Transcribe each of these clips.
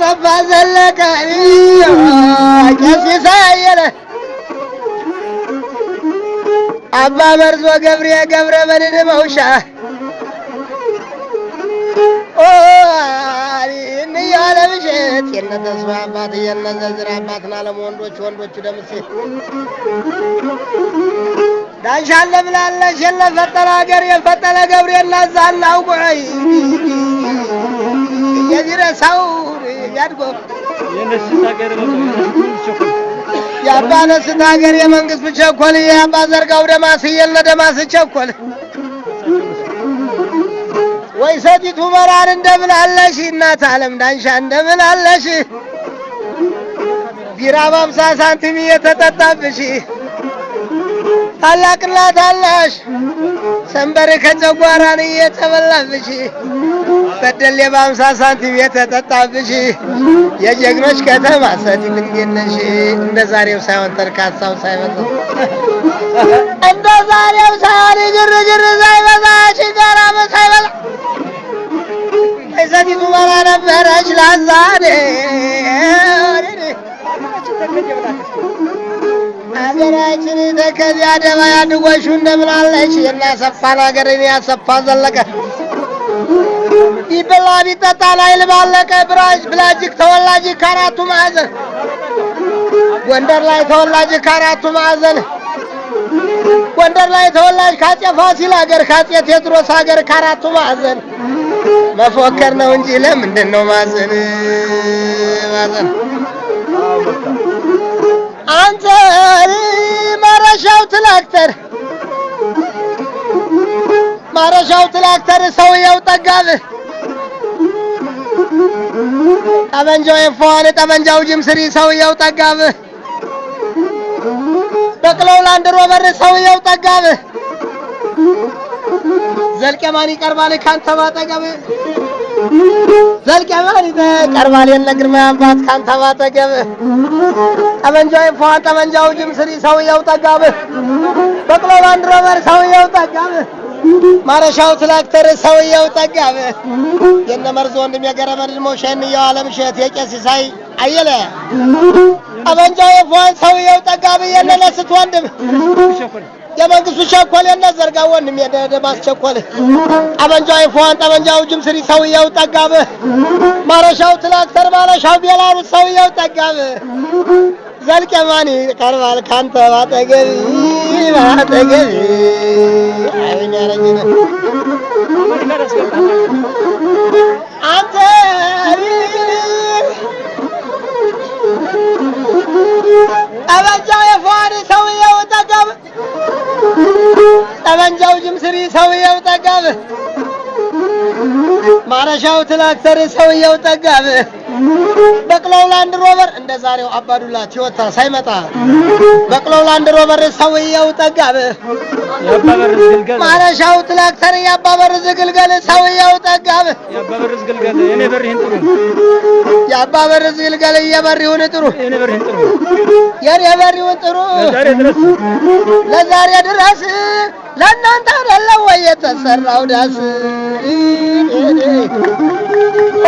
አሰፋ ዘለቀ ቀሲሳየለ አባ መርዞ ገብረ መድን መውሻ ያለ ብሸት የነ ተስፋ አባት የነ ዘዝራ አባትና ለወንዶች ደምሴ ዳንሻለ ብላለሽ የለፈጠረ ሀገር የፈጠረ ገብርኤል ናዛናው ቆይ የዚረሳው ያድጎ የነስት ሀገር የአባነስት ሀገር የመንግስት ቸኮል የአባ ዘርጋው ደማስ የለደማስ ቸኮል ወይ ሰቲቱ መራር እንደምን አለሽ እናት ዓለም ዳንሻ እንደምን አለሽ ቢራ 50 ሳንቲም የተጠጣብሽ ታላቅና ታናሽ ሰንበር ከጨጓራን የተበላብሽ በደል 50 ሳንቲም የተጠጣብሽ የጀግኖች ከተማ ሰቲት እንዴት ነሽ እንደ ዛሬው ሳይሆን ተርካሳው ሳይበዛ እንደ ዛሬው ሳይሆን ግርግር ሳይበዛ ሽጋራ ሳይበዛ ሰቲቱ መራ ነበረች ላዛኔ አገራችን ተከዚያ ደባ ያድጎሹ እንደምን አለች የናሰፋን ሀገርን ያሰፋ ዘለቀ ይበላ ቢጠጣ ላይ ልባለቀ ብላጅክ ተወላጅ ከአራቱ ማዕዘን ጎንደር ላይ ተወላጅ ከአራቱ ማዕዘን ጎንደር ላይ ተወላጅ ካጼ ፋሲል ሀገር ካጼ ቴዎድሮስ ሀገር ከአራቱ ማዕዘን መፎከር ነው እንጂ ለምንድን ነው ማዘን አንተ ማረሻው ትላክተር ሰውየው ጠጋብ ጠመንጃው የፎን ጠመንጃው ጅምስሪ ሰውየው ጠጋብ በቅለው ላንድ ሮቨር ሰውየው ጠጋብ ዘልቀማን ይቀርባል ካንተ ባጠገብ ዘልቀማን ይቀርባል የነ ግርማ አባት ካንተ ባጠገብ ጠመንጃው ይፏን ጠመንጃው ጅምስሪ ሰውየው ጠጋብ በቅለው ላንድ ሮቨር ሰውየው ጠጋብ ማረሻው ትላክተር ሰውየው ጠጋብ የነ መርዞ ወንድም የገረመድ ሞሸን የዓለም ሸት የቄሲሳይ አየለ ጠመንጃው ይፏን ሰውየው ጠጋብ የነ ለስት ወንድም የመንግስቱ ቸኮል የነ ዘርጋ ወንድም የደማስ ቸኮል ጠመንጃው ይፏን ጠመንጃው ጅምስሪ ሰውየው ጠጋብ ማረሻው ትላክተር ማረሻው ቤላሩስ ሰውየው ጠጋብ ዘልቀማን ይቀርባል ካንተ ባጠገብ አይኛረኝነ አንተ ጠመንጃው ይፏን ሰውየው ጠጋብ ጠመንጃው ጅምስሪ ሰውየው ጠጋብ ማረሻው ትላክተር ሰውየው ጠጋብ በቅለው ላንድ ሮቨር እንደ ዛሬው አባዱላ ቲዮታ ሳይመጣ በቅለው ላንድ ሮቨር ሰውየው ጠጋብ ማረሻው ትላክተር ያባበርዝ ግልገል ሰውየው ጠጋብ ያባበርዝ ግልገል የኔ በርህን ጥሩ ያባበርዝ ግልገል የበርሁን ጥሩ የኔ በርሁን ጥሩ ለዛሬ ድረስ ለእናንተ አይደለም ወይ የተሰራው ዳስ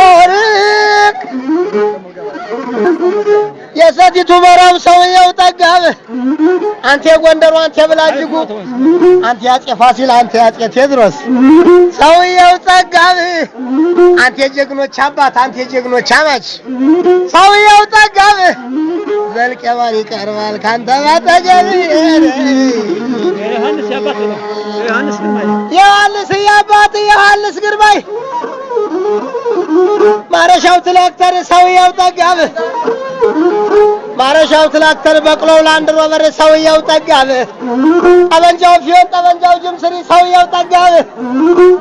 ኦርክ የሰቲቱ መራው ሰውየው ጠጋብ አንተ የጎንደሩ አንተ ብላጅጉ አንተ ያጼ ፋሲል አንተ ያጼ ቴዎድሮስ ሰውየው ጠጋብ አንተ የጀግኖች አባት አንተ የጀግኖች አማች ሰውየው ጠጋብ ዘልቀማን ይቀርባል ካንተ ባጠገብ ዮሐንስ ያባት ዮሐንስ ግርማይ ማረሻው ትላክተር ሰውየው ጠጋብ ማረሻው ትላክተር በቅለው ላንድ ሮቨር ሰውየው ጠጋብ ጠመንጃው ፊዮን ጠመንጃው ጅምስሪ ሰውየው ጠጋብ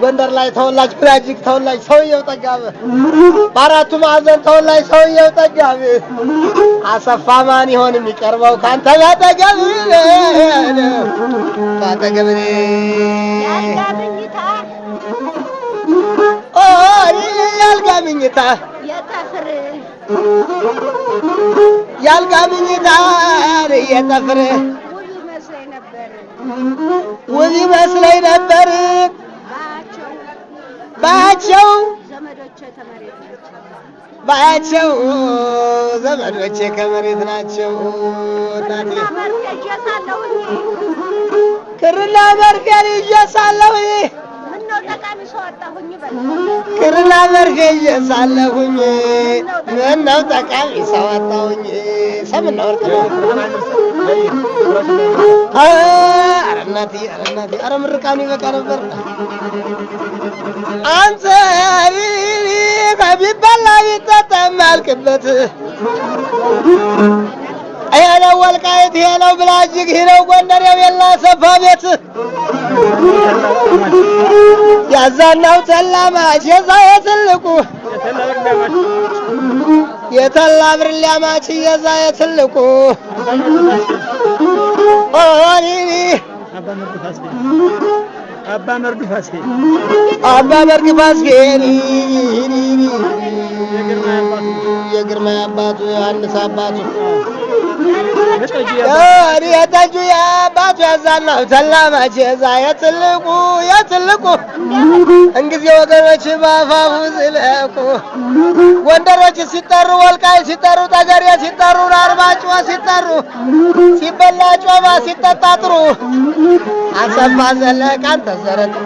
ጎንደር ላይ ተወላጅ ብላጅክ ተወላጅ ሰውየው ጠጋብ በአራቱ ማዕዘን ተወላጅ ሰውየው ጠጋብ አሰፋ ማን ይሆን የሚቀርበው ካንተ ባጠገብ ያልጋምኝታ ያልጋምኝታ የጠፍር ውብ ይመስለኝ ነበር ባቸው ባያቸው ዘመዶቼ ከመሬት ናቸው። እናቴ ክርና መርፌ ይዤ ሳለሁኝ ክርና መርፌ ይዤ ሳለሁኝ ምነው ጠቃሚ ሰው አጣሁኝ። ሰምና ወርቅ ኧረ እናቴ ኧረ ምርቃኑ ይበቃ ነበር። አንተ ከቢበላ ቢጠጣ የማያልቅበት ይሄ ነው ወልቃይት፣ ይሄ ነው ብላጅግ፣ ይሄ ነው ጎንደር የቤላ ሰፋ ቤት ያዛናው ተላማች የዛ የትልቁ የተላ ብር ሊያማች የዛ የትልቁ ኦሪኒ አባ መርድ ፋስኬ የግርማ አባቱ ዮሐንስ አባቱ የጠጁ የአባቱ ያዛናው ተላማች የዛ የትልቁ እንጊዜ ወገኖች ባፋፉ ዝለቁ ጎንደሮች ሲጠሩ ወልቃይ ሲጠሩ ጠገሬ ሲጠሩ አርማጭሆ ሲጠሩ ሲበላ ጮማ ሲጠጣ ጥሩ አሰፋ ዘለቃን ተዘረጥሩ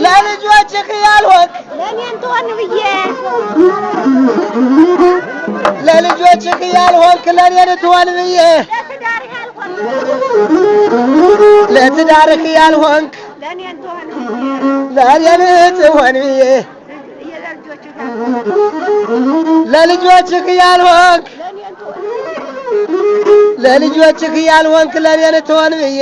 ለልጆችህ ያልሆንክ ለልጆችህ ያልሆንክ ለኔን ትሆን ብዬ ለትዳርህ ያልሆንክ ለኔን ትሆን ብዬ ለልጆችህ ያልሆንክ ለኔን ትሆን ብዬ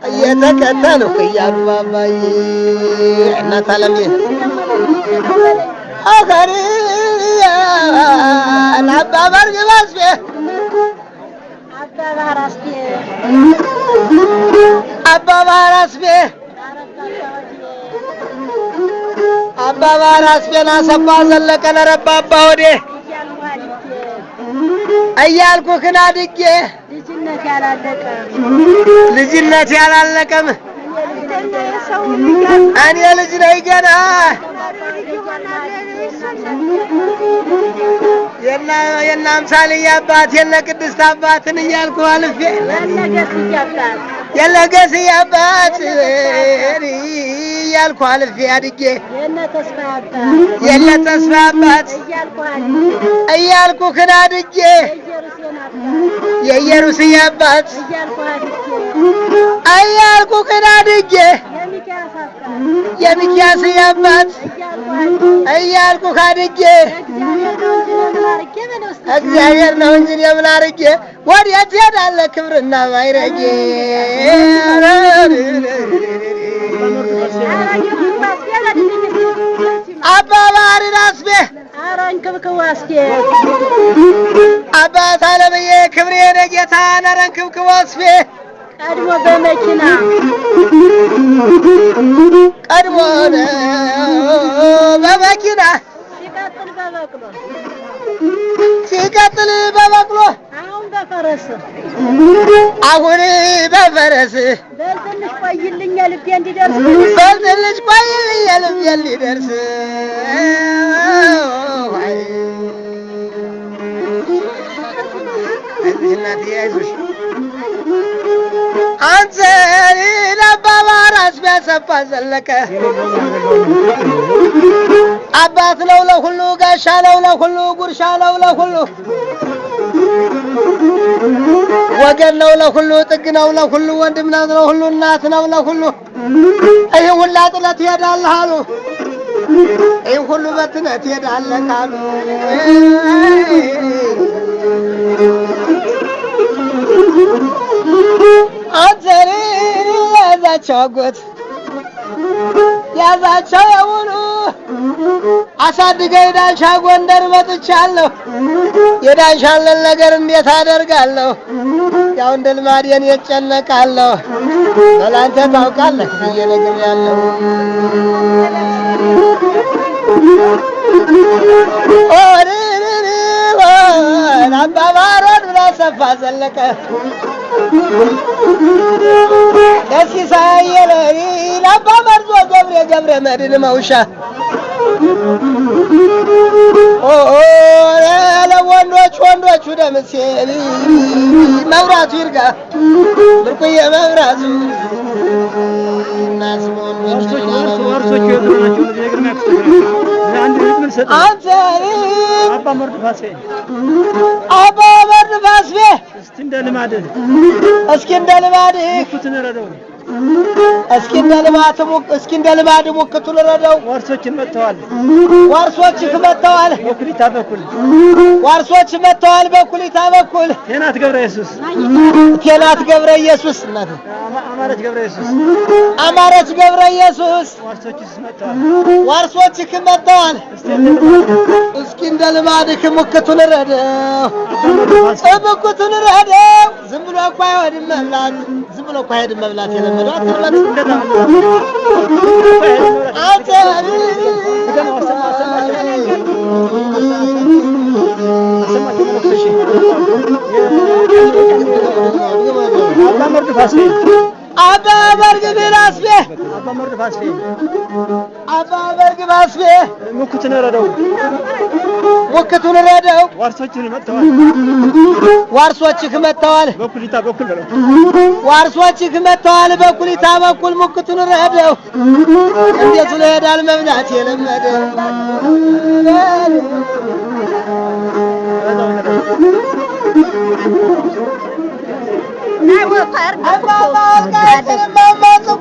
እየተከተሉህ እያሉ ባባዬ እናት አለምዬ አገሬ አባባር ግባስቤ አባባር አስቤን አሰፋ ዘለቀን ረባባ ወዴ እያልኩህን አድጌ ልጅነት ያላለቀም እኔ ልጅ ነኝ ገና የእነ አምሳልዬ አባት የእነ ቅድስት አባትን እያልኩ አልፌ የእነ ገስዬ አባት እያልኩ አልፌ አድጌ የእነ ተስፋ አባት እያልኩህን አድጌ የኢየሩስዬ አባት እያልኩህን አድጌ የሚኪያስዬ አባት እያልኩህ አድጌ እግዚአብሔር ነው እንጂ የምን አድርጌ ወዴት ሄዳለህ ክብርና ማይረጌ አባባሪን አስቤ አባት አለምዬ ክብሬ ነጌታ ነረንክብክብ አስቤ ቀድሞ በመኪና ሲቀጥል በበቅሎ አሁን በፈረስ በልትንሽ ቆይልኝ የልቤ እንዲደርስ እናቴ አይዞሽ አንተ ለአባባር አስቤ አሰፋ ዘለቀ አባት ነው ለሁሉ ጋሻ ነው ለሁሉ ጉርሻ ነው ለሁሉ ወገን ነው ለሁሉ ጥግ ነው ለሁሉ ወንድም ነው ለሁሉ እናት ነው ለሁሉ ይህ ሁላ ጥለት ትሄዳለህ አሉ ይህ ሁሉ በትነት ትሄዳለህ አሉ አንተሪ ያዛቸው አጎት ያዛቸው የውሉ አሳድገኝ ዳንሻ ጎንደር መጥቻለሁ የዳንሻለን ነገር እንዴት አደርጋለሁ ያው እንደ ልማዴን እጨነቃለሁ በላንተ ታውቃለህ ብዬ ነግሬያለሁ አባባሮን ብላ ሰፋ ዘለቀ ደሲሳይ የለሪ አባ መርዞ ገብረ መድን መውሻ ወንዶቹ ደምሴ መብራቱ ይርጋ ብርቁዬ መብራቱ አንተ አባ መርድ ፋስፌ እስኪ እንደ ልማድህ እስኪ እንደ ልማድ ሙክቱን ረደው ዋርሶችን መጥተዋል ዋርሶች መጥተዋል በኩሊታ በኩል ቴናት ገብረ ኢየሱስ እናት አማረች ገብረ ኢየሱስ ዋርሶች መጥተዋል እስኪ እንደ ልማድህ ሙክቱን ረደው ዝም ብሎ እኮ አይወድም መብላት የለመደው አንተ አባ በርግ ባስቤ ሙክቱን ረደው ዋርሶችህ መጥተዋል በኩሊታ በኩል ሙክቱን ረደው እንዴት ነው ሄዳል መብላት የለመደ